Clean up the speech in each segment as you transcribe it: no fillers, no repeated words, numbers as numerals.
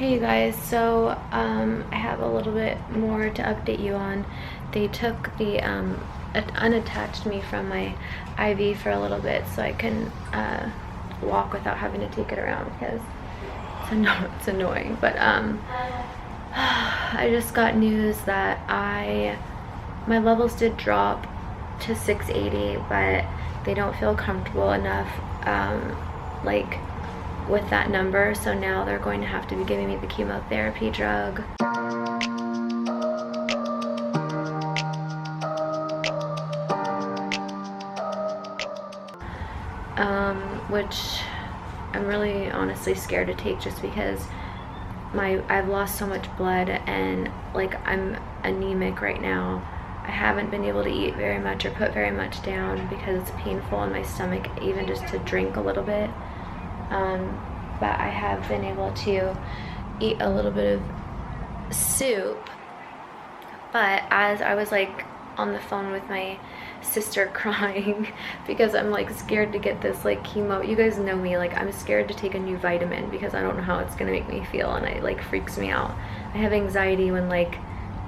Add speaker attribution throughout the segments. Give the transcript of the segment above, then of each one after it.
Speaker 1: Hey you guys, so I have a little bit more to update you on. They took the unattached me from my IV for a little bit so I can walk without having to take it around because it's annoying. But I just got news that my levels did drop to 680, but they don't feel comfortable enough like with that number, so now they're going to have to be giving me the chemotherapy drug. Which I'm really honestly scared to take just because I've lost so much blood and like I'm anemic right now. I haven't been able to eat very much or put very much down because it's painful in my stomach even just to drink a little bit. But I have been able to eat a little bit of soup. But as I was like on the phone with my sister crying because I'm like scared to get this like chemo. You guys know me, like I'm scared to take a new vitamin because I don't know how it's gonna make me feel, and it like freaks me out. I have anxiety when like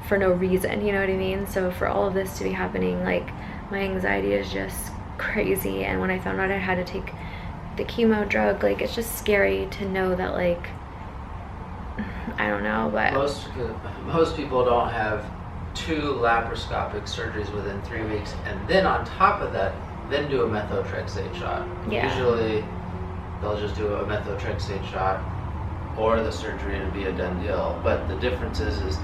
Speaker 1: for no reason, you know what I mean? So for all of this to be happening, like my anxiety is just crazy. And when I found out I had to take the chemo drug, like it's just scary to know that, like, I don't know, but
Speaker 2: most people don't have 2 laparoscopic surgeries within 3 weeks, and then on top of that, then do a methotrexate shot.
Speaker 1: Yeah.
Speaker 2: Usually, they'll just do a methotrexate shot or the surgery to be a done deal. But the difference is,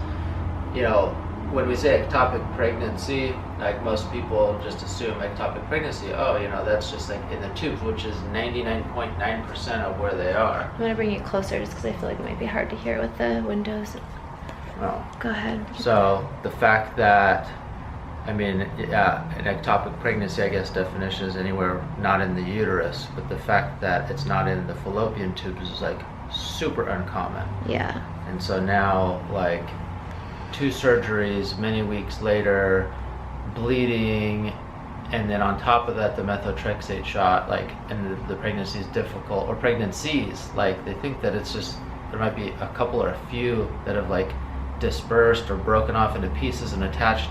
Speaker 2: you know, when we say ectopic pregnancy, like most people just assume ectopic pregnancy, oh, you know, that's just like in the tubes, which is 99.9% of where they are.
Speaker 1: I'm gonna bring you closer just because I feel like it might be hard to hear with the windows.
Speaker 2: Oh.
Speaker 1: Go ahead.
Speaker 2: So the fact that, I mean, yeah, an ectopic pregnancy, I guess definition is anywhere not in the uterus, but the fact that it's not in the fallopian tubes is like super uncommon.
Speaker 1: Yeah.
Speaker 2: And so now, like, 2 surgeries, many weeks later, bleeding, and then on top of that the methotrexate shot, like, and the pregnancy is difficult, or pregnancies, like they think that it's just, there might be a couple or a few that have like dispersed or broken off into pieces and attached.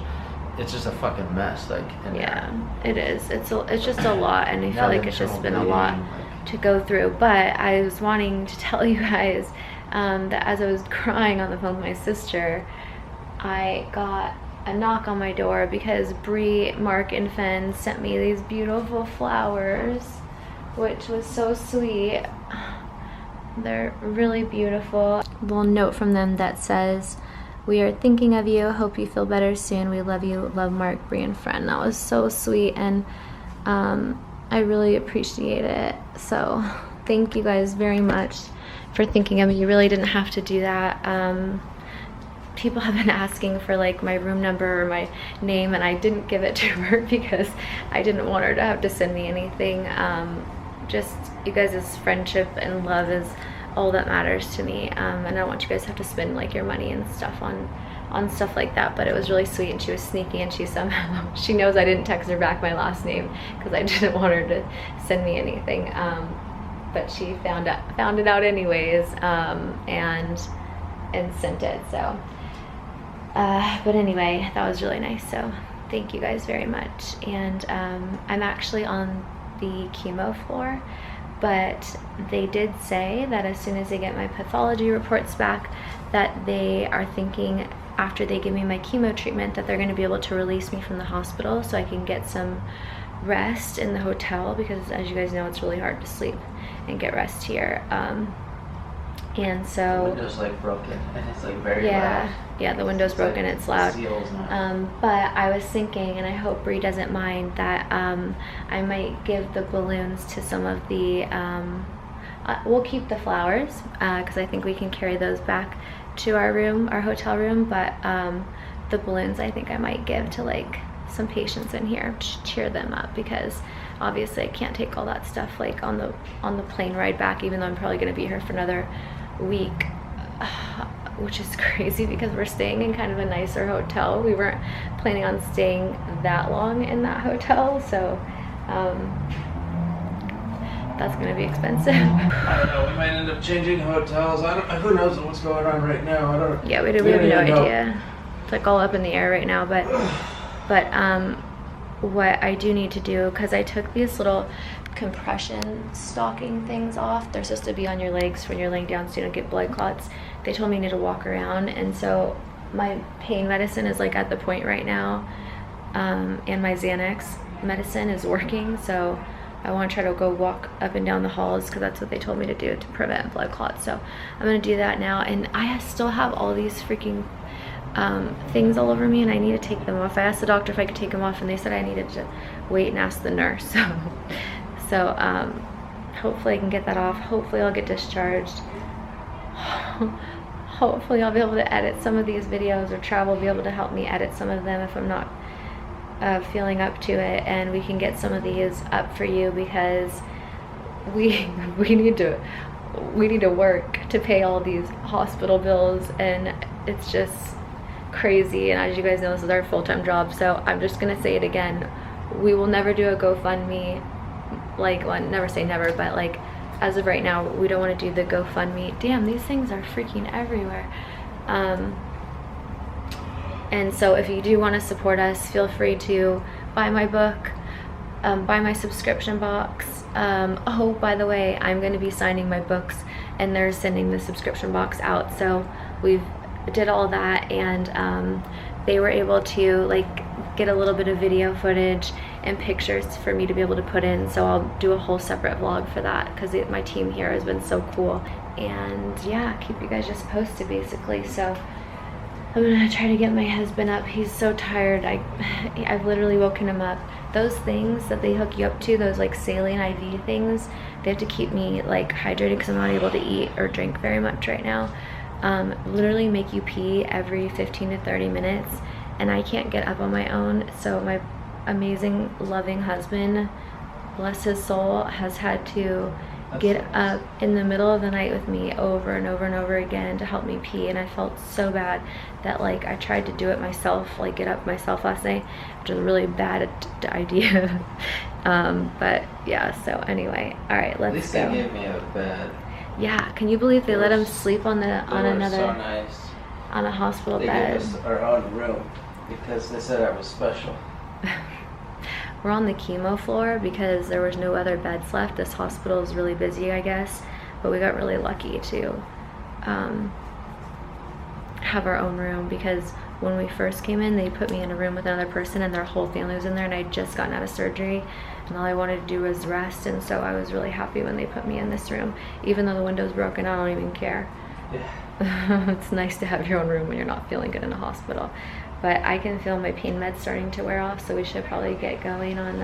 Speaker 2: It's just a fucking mess, like.
Speaker 1: Yeah, it is. It's just a lot, and I feel like it's just been a lot to go through. But I was wanting to tell you guys that as I was crying on the phone with my sister, I got a knock on my door because Bree, Mark, and Finn sent me these beautiful flowers, which was so sweet. They're really beautiful. A little note from them that says, "We are thinking of you. Hope you feel better soon. We love you. Love, Mark, Bree, and Finn." That was so sweet, and I really appreciate it. So thank you guys very much for thinking of me. You really didn't have to do that. People have been asking for like my room number or my name, and I didn't give it to her because I didn't want her to have to send me anything. Just you guys' friendship and love is all that matters to me, and I don't want you guys to have to spend like your money and stuff on stuff like that. But it was really sweet, and she was sneaky, and she knows I didn't text her back my last name because I didn't want her to send me anything, but she found it out anyways, and sent it. So but anyway, that was really nice, so thank you guys very much. And I'm actually on the chemo floor, but they did say that as soon as they get my pathology reports back, that they are thinking after they give me my chemo treatment that they're going to be able to release me from the hospital so I can get some rest in the hotel, because as you guys know, it's really hard to sleep and get rest here. And so
Speaker 2: the window's like broken and it's like very loud.
Speaker 1: Yeah, the window's broken,
Speaker 2: like
Speaker 1: it's loud. But I was thinking, and I hope Bree doesn't mind, that I might give the balloons to some of the, we'll keep the flowers because I think we can carry those back to our room, our hotel room, but the balloons I think I might give to like some patients in here to cheer them up, because obviously I can't take all that stuff like on the plane ride back, even though I'm probably going to be here for another week, which is crazy because we're staying in kind of a nicer hotel. We weren't planning on staying that long in that hotel, so that's gonna be expensive.
Speaker 3: I don't know. We might end up changing hotels. Who knows what's going on right now? I don't.
Speaker 1: Yeah, we have no idea. It's like all up in the air right now. But what I do need to do, because I took these little compression stocking things off. They're supposed to be on your legs when you're laying down so you don't get blood clots. They told me I need to walk around, and so my pain medicine is like at the point right now, and my Xanax medicine is working, so I want to try to go walk up and down the halls because that's what they told me to do to prevent blood clots. So I'm going to do that now, and I still have all these freaking things all over me, and I need to take them off. I asked the doctor if I could take them off, and they said I needed to wait and ask the nurse. So hopefully I can get that off. Hopefully I'll get discharged. Hopefully I'll be able to edit some of these videos, or Travel will be able to help me edit some of them if I'm not feeling up to it, and we can get some of these up for you, because we need to work to pay all these hospital bills, and it's just crazy. And as you guys know, this is our full-time job, so I'm just gonna say it again, we will never do a GoFundMe. Like, well, never say never, but like as of right now, we don't want to do the GoFundMe. Damn, these things are freaking everywhere. And so if you do want to support us, feel free to buy my book, buy my subscription box. Oh, by the way, I'm going to be signing my books, and they're sending the subscription box out. So we've did all that, and they were able to like get a little bit of video footage and pictures for me to be able to put in. So I'll do a whole separate vlog for that, because my team here has been so cool. And yeah, keep you guys just posted basically. So I'm gonna try to get my husband up. He's so tired. I've literally woken him up. Those things that they hook you up to, those like saline IV things, they have to keep me like hydrated, because I'm not able to eat or drink very much right now. Literally make you pee every 15 to 30 minutes, and I can't get up on my own. So my amazing loving husband, bless his soul, has had to get up in the middle of the night with me over and over and over again to help me pee. And I felt so bad that like I tried to do it myself, like get up myself last night, which is a really bad idea. But yeah, so anyway, all right, let's go.
Speaker 3: At least they gave me a bed.
Speaker 1: Yeah, can you believe they let him sleep on another
Speaker 3: so nice.
Speaker 1: On a hospital
Speaker 3: They
Speaker 1: bed?
Speaker 3: gave us our own room because they said I was special.
Speaker 1: We're on the chemo floor because there was no other beds left. This hospital is really busy, I guess, but we got really lucky to have our own room, because when we first came in, they put me in a room with another person, and their whole family was in there, and I'd just gotten out of surgery, and all I wanted to do was rest. And so I was really happy when they put me in this room. Even though the window's broken, I don't even care. Yeah. It's nice to have your own room when you're not feeling good in a hospital. But I can feel my pain meds starting to wear off, so we should probably get going on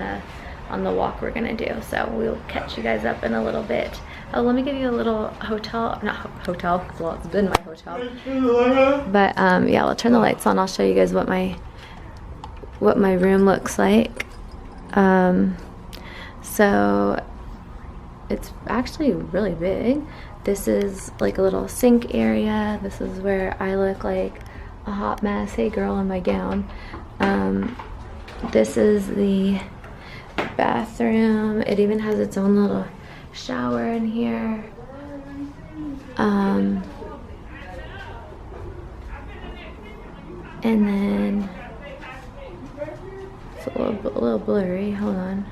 Speaker 1: the walk we're gonna do. So we'll catch you guys up in a little bit. Oh, let me give you a little not hotel, well, it's been my hotel. But yeah, I'll turn the lights on. I'll show you guys what my room looks like. So it's actually really big. This is like a little sink area. This is where I look like a hot mess. Hey girl, in my gown. This is the bathroom. It even has its own little shower in here. And then it's a little blurry. Hold on.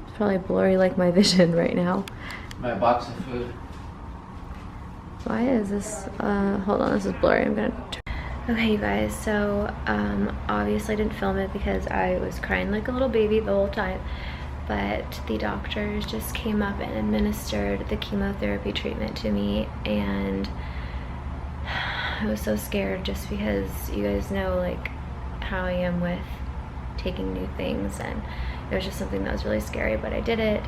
Speaker 1: It's probably blurry like my vision right now.
Speaker 3: My box of food.
Speaker 1: Why is this, hold on, this is blurry. I'm gonna okay, you guys, so obviously I didn't film it because I was crying like a little baby the whole time, but the doctors just came up and administered the chemotherapy treatment to me, and I was so scared, just because you guys know like how I am with taking new things, and it was just something that was really scary, but I did it.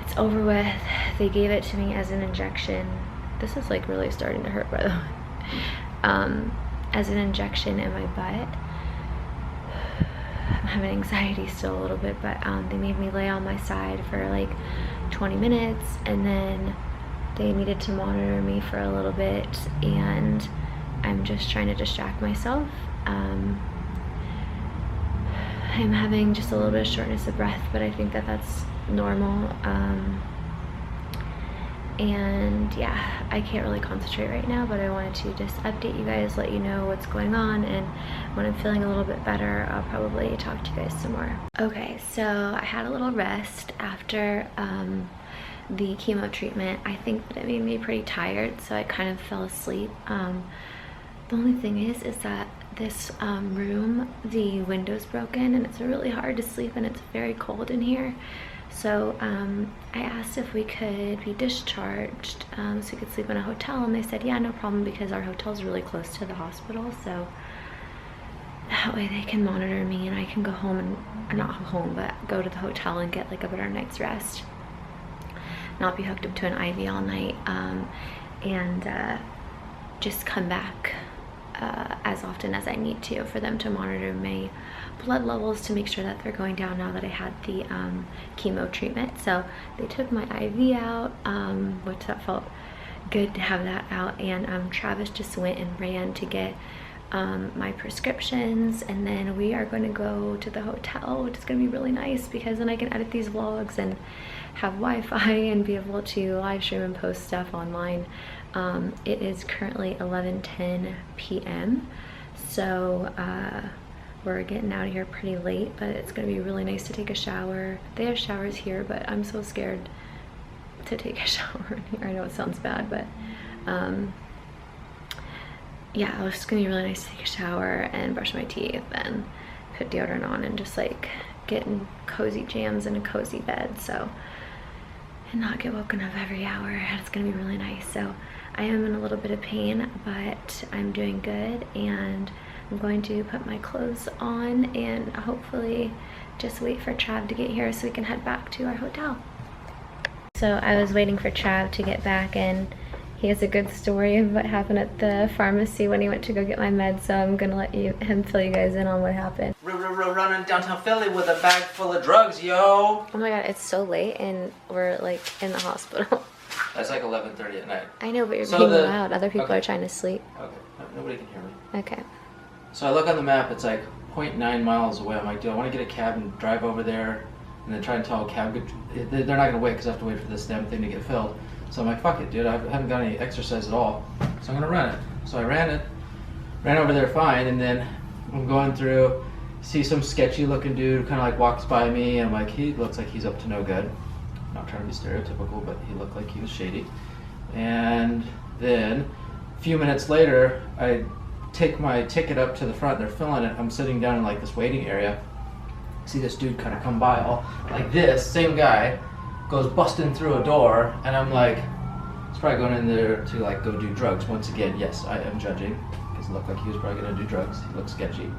Speaker 1: It's over with. They gave it to me as an injection. This is like really starting to hurt, by the way. As an injection in my butt. I'm having anxiety still a little bit, but they made me lay on my side for like 20 minutes, and then they needed to monitor me for a little bit, and I'm just trying to distract myself. I'm having just a little bit of shortness of breath, but I think that that's normal. And yeah, I can't really concentrate right now, but I wanted to just update you guys, let you know what's going on, and when I'm feeling a little bit better, I'll probably talk to you guys some more. Okay, so I had a little rest after the chemo treatment. I think that it made me pretty tired, so I kind of fell asleep. The only thing is that this room, the window's broken, and it's really hard to sleep, and it's very cold in here. So I asked if we could be discharged so we could sleep in a hotel, and they said, yeah, no problem, because our hotel's really close to the hospital, so that way they can monitor me and I can go home, and or not home, but go to the hotel and get like a better night's rest, not be hooked up to an IV all night, and just come back as often as I need to for them to monitor my blood levels to make sure that they're going down now that I had the chemo treatment. So they took my IV out, which that felt good to have that out, and Travis just went and ran to get my prescriptions, and then we are going to go to the hotel, which is going to be really nice because then I can edit these vlogs and have Wi-Fi and be able to live stream and post stuff online. It is currently 11:10 p.m. so we're getting out of here pretty late, but it's going to be really nice to take a shower. They have showers here, but I'm so scared to take a shower in here. I know it sounds bad, but yeah, it's gonna be really nice to take a shower and brush my teeth and put deodorant on and just like get in cozy jams in a cozy bed, so, and not get woken up every hour. It's gonna be really nice. So I am in a little bit of pain, but I'm doing good, and I'm going to put my clothes on and hopefully just wait for Trav to get here so we can head back to our hotel. So I was waiting for Trav to get back, and he has a good story of what happened at the pharmacy when he went to go get my meds, so I'm gonna let him fill you guys in on what happened.
Speaker 3: Running downtown Philly with a bag full of drugs, yo.
Speaker 1: Oh my god, it's so late and we're like in the hospital.
Speaker 2: That's like 11:30 at night.
Speaker 1: I know, but you're
Speaker 2: So
Speaker 1: being
Speaker 2: the-
Speaker 1: loud. Other people
Speaker 2: okay.
Speaker 1: are trying to sleep.
Speaker 2: Okay, nobody can hear me.
Speaker 1: Okay.
Speaker 2: So I look on the map, it's like 0.9 miles away. I'm like, do I want to get a cab and drive over there and then try and tell a cab? They're not going to wait because I have to wait for this damn thing to get filled. So I'm like, fuck it, dude, I haven't got any exercise at all, so I'm going to run it. So I ran over there fine, and then I'm going through, see some sketchy looking dude kind of like walks by me, and I'm like, he looks like he's up to no good. Not trying to be stereotypical, but he looked like he was shady. And then a few minutes later, I take my ticket up to the front, they're filling it, I'm sitting down in like this waiting area, see this dude kind of come by all like this, same guy, goes busting through a door, and I'm like, he's probably going in there to like go do drugs. Once again, yes, I am judging, because it looked like he was probably going to do drugs. He looked sketchy.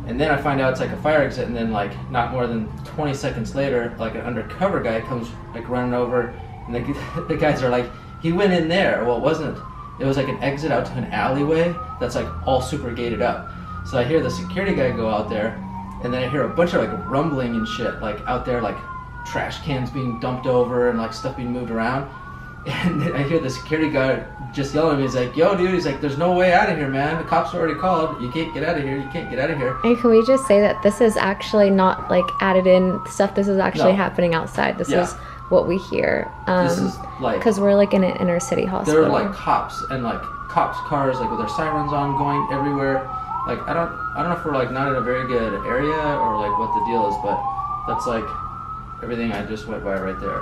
Speaker 2: And then I find out it's like a fire exit, and then like not more than 20 seconds later, like an undercover guy comes like running over, and the guys are like, he went in there. Well, it wasn't. It was like an exit out to an alleyway that's like all super gated up. So I hear the security guy go out there, and then I hear a bunch of like rumbling and shit, like out there, like trash cans being dumped over and like stuff being moved around. And I hear the security guard just yelling at me. He's like, yo dude, he's like, there's no way out of here, man. The cops are already called. You can't get out of here. You can't get out of here.
Speaker 1: And can we just say that this is actually not like added in stuff, this is actually happening outside. This is what we hear.
Speaker 2: This is like,
Speaker 1: because we're like in an inner city hospital.
Speaker 2: there are like cops and like cops cars like with their sirens on going everywhere. Like I don't know if we're like not in a very good area or like what the deal is, but that's like everything I just went by right there.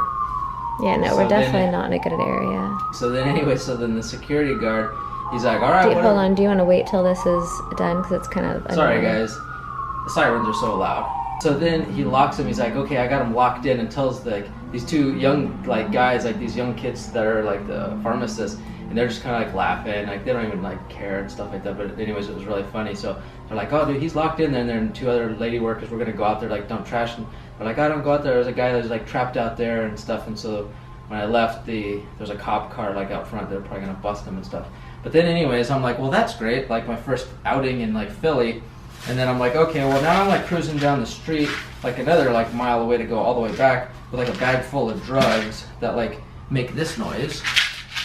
Speaker 1: Yeah, no,
Speaker 2: So
Speaker 1: we're definitely
Speaker 2: then-
Speaker 1: not in a good area.
Speaker 2: So then anyway, so then the security guard, he's like, all right,
Speaker 1: Hold
Speaker 2: whatever.
Speaker 1: on, do you want to wait till this is done? Because it's kind of
Speaker 2: Sorry
Speaker 1: annoying.
Speaker 2: guys, the sirens are so loud. So then he locks him. He's like, okay, I got him locked in, and tells like these two young like guys, like these young kids that are like the pharmacists, and they're just kind of like laughing, like they don't even like care and stuff like that. But anyways, it was really funny. So they're like, oh dude, he's locked in there, and then two other lady workers, we're gonna go out there like dump trash. And they're like, I don't go out there. There's a guy that's like trapped out there and stuff. And so when I left, there's a cop car like out front. They're probably gonna bust him and stuff. But then anyways, I'm like, well that's great. Like my first outing in like Philly. And then I'm like, okay, well now I'm like cruising down the street, like another like mile away to go all the way back with like a bag full of drugs that like make this noise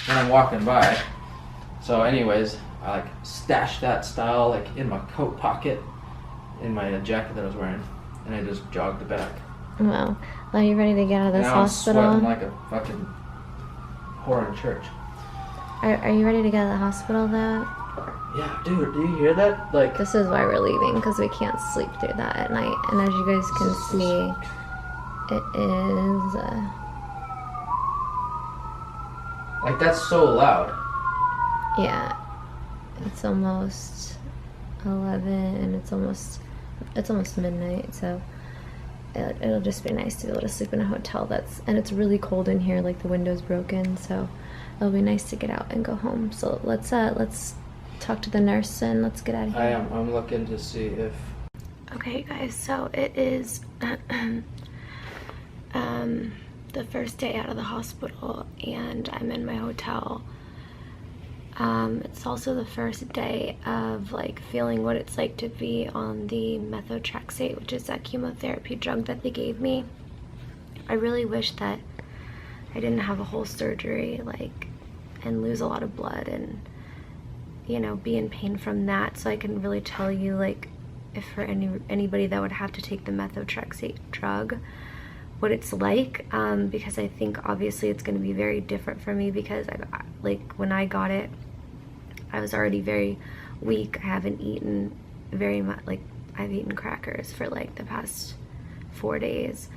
Speaker 2: when I'm walking by. So anyways, I like stashed that style like in my coat pocket, in my jacket that I was wearing, and I just jogged back.
Speaker 1: Well, are you ready to get out of this
Speaker 2: Now
Speaker 1: hospital?
Speaker 2: I'm sweating like a fucking whore in church.
Speaker 1: Are you ready to get out of the hospital though?
Speaker 2: Yeah, dude, do you hear that? Like,
Speaker 1: This is why we're leaving, because we can't sleep through that at night. And as you guys can see, it is
Speaker 2: like that's so loud.
Speaker 1: yeah, it's almost 11 and it's almost midnight, so it'll just be nice to be able to sleep in a hotel and it's really cold in here, like the window's broken, so it'll be nice to get out and go home. So let's talk to the nurse and let's get out of here.
Speaker 2: I'm looking to see if...
Speaker 1: Okay guys, so it is the first day out of the hospital and I'm in my hotel. It's also the first day of like feeling what it's like to be on the methotrexate, which is that chemotherapy drug that they gave me. I really wish that I didn't have a whole surgery and lose a lot of blood and, you know, be in pain from that, so I can really tell you, like, if for anybody that would have to take the methotrexate drug, what it's like, because I think obviously it's going to be very different for me, because when I got it, I was already very weak. I haven't eaten very much, like I've eaten crackers for like the past 4 days,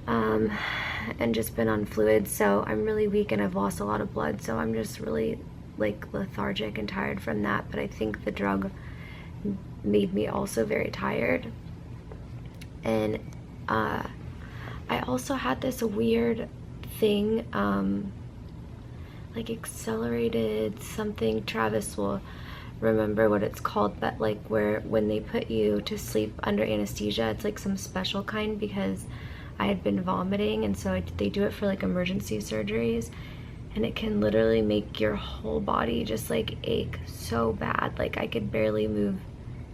Speaker 1: and just been on fluids, so I'm really weak and I've lost a lot of blood, so I'm just really like lethargic and tired from that. But I think the drug made me also very tired, and I also had this weird thing, like accelerated something. Travis will remember what it's called, but like when they put you to sleep under anesthesia, it's like some special kind, because I had been vomiting, and so they do it for like emergency surgeries, and it can literally make your whole body just like ache so bad. Like I could barely move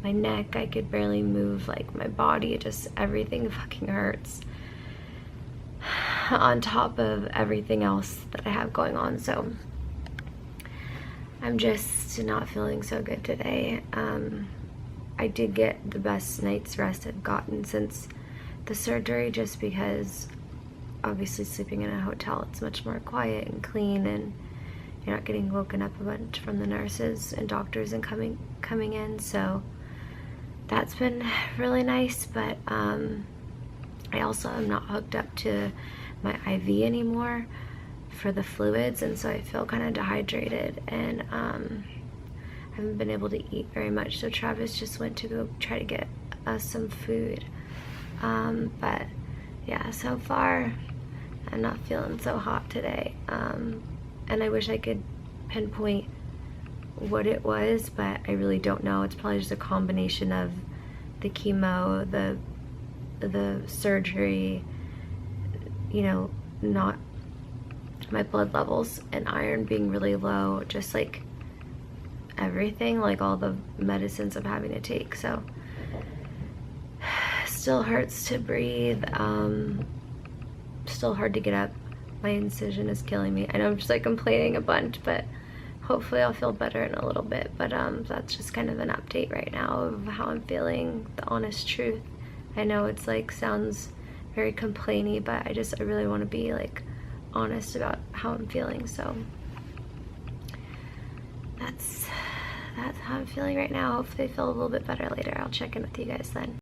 Speaker 1: my neck, I could barely move like my body, just everything fucking hurts on top of everything else that I have going on. So I'm just not feeling so good today. I did get the best night's rest I've gotten since the surgery, just because obviously sleeping in a hotel, it's much more quiet and clean, and you're not getting woken up a bunch from the nurses and doctors and coming in, so that's been really nice. But I also am not hooked up to my IV anymore for the fluids, and so I feel kind of dehydrated, and I haven't been able to eat very much, so Travis just went to go try to get us some food. But yeah, so far I'm not feeling so hot today, and I wish I could pinpoint what it was, but I really don't know. It's probably just a combination of the chemo, the surgery, you know, not my blood levels and iron being really low, just like everything, like all the medicines I'm having to take. So still hurts to breathe, still hard to get up. My incision is killing me. I know I'm just like complaining a bunch, but hopefully I'll feel better in a little bit. But that's just kind of an update right now of how I'm feeling, the honest truth. I know it's like sounds very complainy, but I really want to be like honest about how I'm feeling. So that's how I'm feeling right now. Hopefully I feel a little bit better later. I'll check in with you guys then.